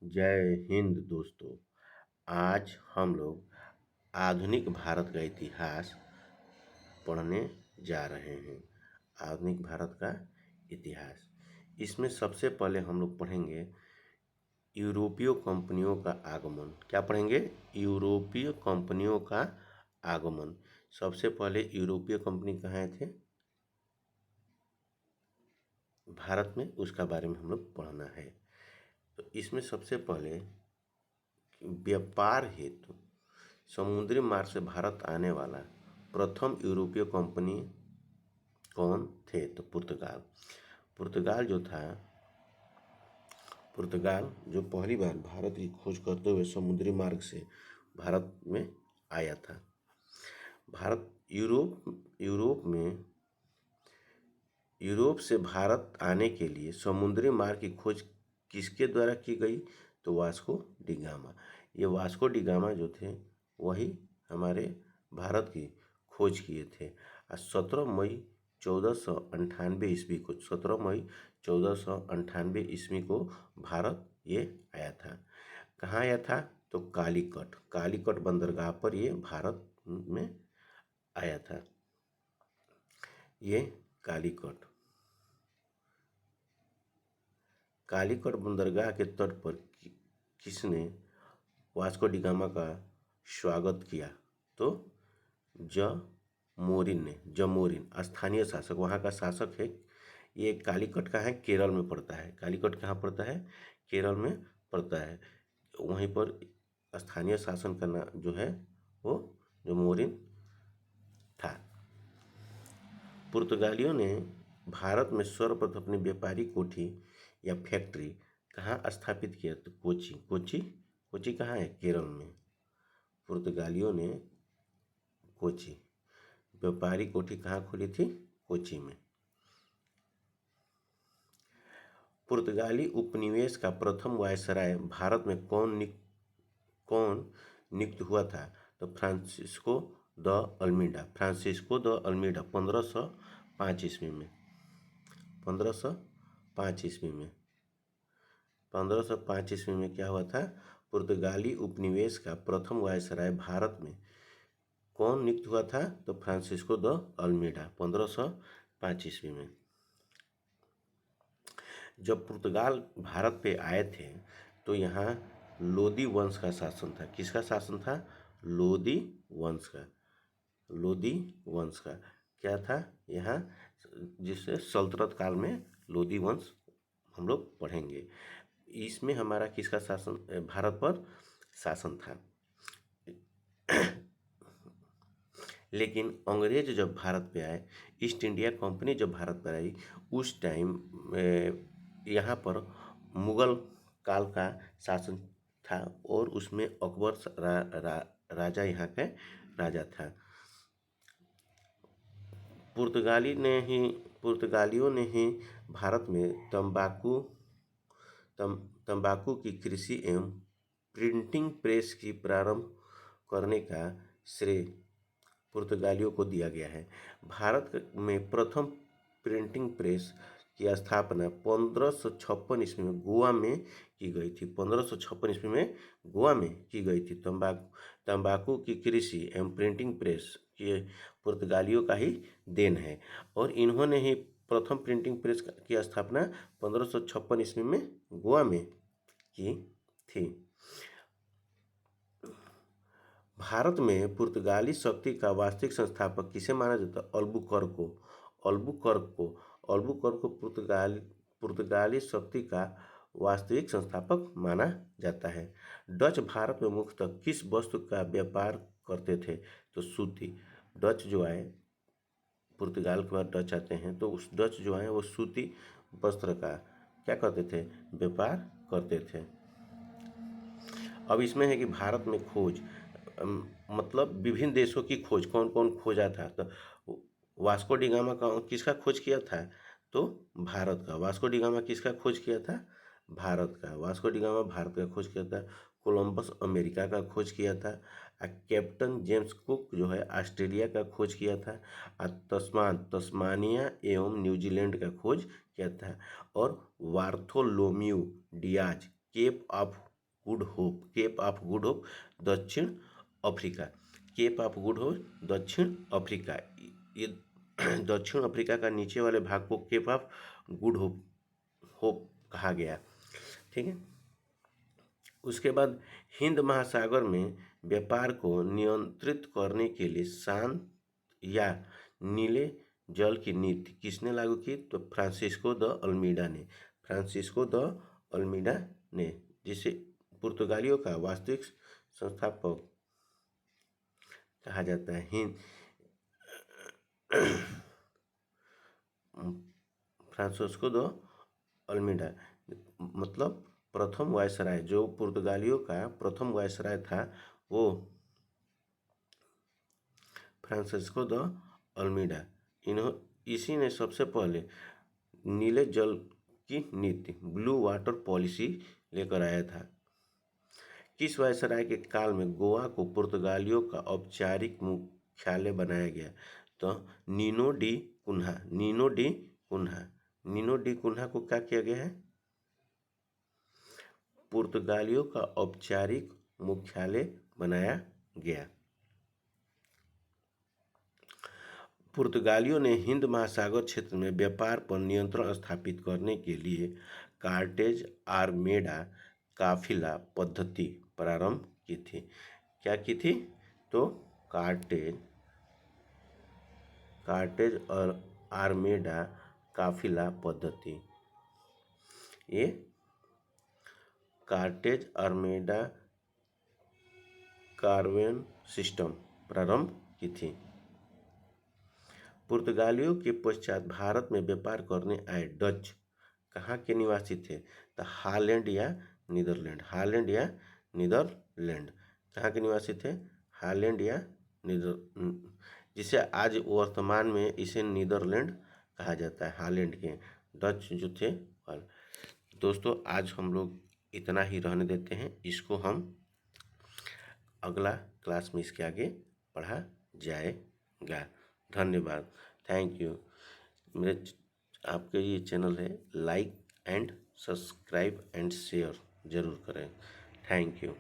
जय हिंद दोस्तों। आज हम लोग आधुनिक भारत का इतिहास पढ़ने जा रहे हैं। आधुनिक भारत का इतिहास, इसमें सबसे पहले हम लोग पढ़ेंगे यूरोपीय कंपनियों का आगमन। क्या पढ़ेंगे? यूरोपीय कंपनियों का आगमन। सबसे पहले यूरोपीय कंपनी कहाँ थे? भारत में। उसका बारे में हम लोग पढ़ना है। तो इसमें सबसे पहले व्यापार हेतु समुद्री मार्ग से भारत आने वाला प्रथम यूरोपीय कंपनी कौन थे? तो पुर्तगाल। पुर्तगाल जो था, पुर्तगाल जो पहली बार भारत की खोज करते हुए समुद्री मार्ग से भारत में आया था। भारत यूरोप से भारत आने के लिए समुद्री मार्ग की खोज किसके द्वारा की गई? तो वास्को डी गामा। ये वास्को डी गामा जो थे वही हमारे भारत की खोज किए थे। और 17 मई 1498 ईस्वी को भारत ये आया था। कहाँ आया था? तो कालीकट बंदरगाह पर ये भारत में आया था। ये कालीकट बंदरगाह के तट पर किसने वास्को डी गामा का स्वागत किया? तो जमोरिन स्थानीय शासक, वहाँ का शासक है। ये कालीकट का है, केरल में पड़ता है। कालीकट कहाँ पड़ता है? केरल में पड़ता है। वहीं पर स्थानीय शासन करना जो है वो जमोरिन था। पुर्तगालियों ने भारत में सर्वप्रथम अपनी व्यापारी कोठी या फैक्ट्री कहाँ स्थापित किया? तो कोची कहाँ है? केरल में। पुर्तगालियों ने कोची व्यापारी कोठी कहाँ खोली थी? कोची में। पुर्तगाली उपनिवेश का प्रथम वायसराय भारत में कौन नियुक्त हुआ था? तो फ्रांसिस्को द अल्मीडा। 1505 ईस्वी में। 1505 ईस्वी में 1505 ईस्वी में क्या हुआ था? पुर्तगाली उपनिवेश का प्रथम वायसराय भारत में कौन नियुक्त हुआ था? तो फ्रांसिस्को द अल्मीडा। 1505 ईस्वी में। जब पुर्तगाल भारत पे आए थे तो यहाँ लोदी वंश का शासन था। किसका शासन था? लोदी वंश का क्या था यहाँ, जिससे सल्तनत काल में लोदी वंश हम लोग पढ़ेंगे। इसमें हमारा किसका शासन, भारत पर शासन था। लेकिन अंग्रेज जब भारत पे आए, ईस्ट इंडिया कंपनी जब भारत पर आई, उस टाइम यहाँ पर मुगल काल का शासन था और उसमें अकबर राजा यहाँ के राजा था। पुर्तगालियों ने ही भारत में तंबाकू की कृषि एवं प्रिंटिंग प्रेस की प्रारंभ करने का श्रेय पुर्तगालियों को दिया गया है। भारत में प्रथम प्रिंटिंग प्रेस की स्थापना 1556 ईस्वी में गोवा में की गई थी। 1556 ईस्वी में गोवा में की गई थी। तंबाकू की कृषि एवं प्रिंटिंग प्रेस ये पुर्तगालियों का ही देन है और इन्होंने ही प्रथम प्रिंटिंग प्रेस की स्थापना 1556 ईस्वी में गोवा में की थी। भारत में पुर्तगाली शक्ति का वास्तविक संस्थापक किसे माना जाता है? अल्बुकर्क को पुर्तगाली शक्ति का वास्तविक संस्थापक माना जाता है। डच भारत में मुख्यतः किस वस्तु का व्यापार करते थे? तो सूती। डच जो आए, पुर्तगाल के बाद डच आते हैं, तो उस डच जो आए वो सूती वस्त्र का क्या करते थे? व्यापार करते थे। अब इसमें है कि भारत में खोज, मतलब विभिन्न देशों की खोज, कौन कौन खोजा था? तो वास्को डी गामा का किसका खोज किया था? तो भारत का। वास्को डी गामा किसका खोज किया था? भारत का। वास्को डी गामा भारत का खोज किया था। कोलंबस अमेरिका का खोज किया था। कैप्टन जेम्स कुक जो है ऑस्ट्रेलिया का खोज किया था। तस्मानिया एवं न्यूजीलैंड का खोज किया था। और Bartholomew Dias Cape of Good Hope, Cape of Good Hope, दक्षिण Africa. Cape of Good Hope दक्षिण अफ्रीका, ये दक्षिण अफ्रीका का नीचे वाले भाग को Cape of Good Hope Hope कहा गया। ठीक है। उसके बाद हिंद महासागर में व्यापार को नियंत्रित करने के लिए शांत या नीले जल की नीति किसने लागू की? तो फ्रांसिस्को द अल्मीडा ने। फ्रांसिस्को द अल्मीडा ने, जिसे पुर्तगालियों का वास्तविक संस्थापक कहा जाता है। हिंद फ्रांसिस्को द अल्मीडा मतलब प्रथम वायसराय, जो पुर्तगालियों का प्रथम वायसराय था वो फ्रांसिस्को द अल्मीडा। इसी ने सबसे पहले नीले जल की नीति, ब्लू वाटर पॉलिसी लेकर आया था। किस वायसराय के काल में गोवा को पुर्तगालियों का औपचारिक मुख्यालय बनाया गया? तो Nino da Cunha. Nino da Cunha. Nino da Cunha को क्या किया गया है? पुर्तगालियों का औपचारिक मुख्यालय बनाया गया। पुर्तगालियों ने हिंद महासागर क्षेत्र में व्यापार पर नियंत्रण स्थापित करने के लिए कार्टेज आर्मेडा काफिला पद्धति प्रारंभ की थी। क्या की थी? तो कार्टेज और आर्मेडा काफिला पद्धति, ये कार्टेज आर्मेडा कार्वेन सिस्टम प्रारंभ की थी। पुर्तगालियों के पश्चात भारत में व्यापार करने आए डच कहाँ के निवासी थे? तो हॉलैंड या नीदरलैंड। हॉलैंड या नीदरलैंड कहाँ के निवासी थे? हॉलैंड या जिसे आज वर्तमान में इसे नीदरलैंड कहा जाता है। हॉलैंड के डच जो थे। दोस्तों, आज हम लोग इतना ही रहने देते हैं, इसको हम अगला क्लास में इसके आगे पढ़ा जाएगा। धन्यवाद। Thank you. मेरे आपके ये चैनल है, like and subscribe and share ज़रूर करें। Thank you.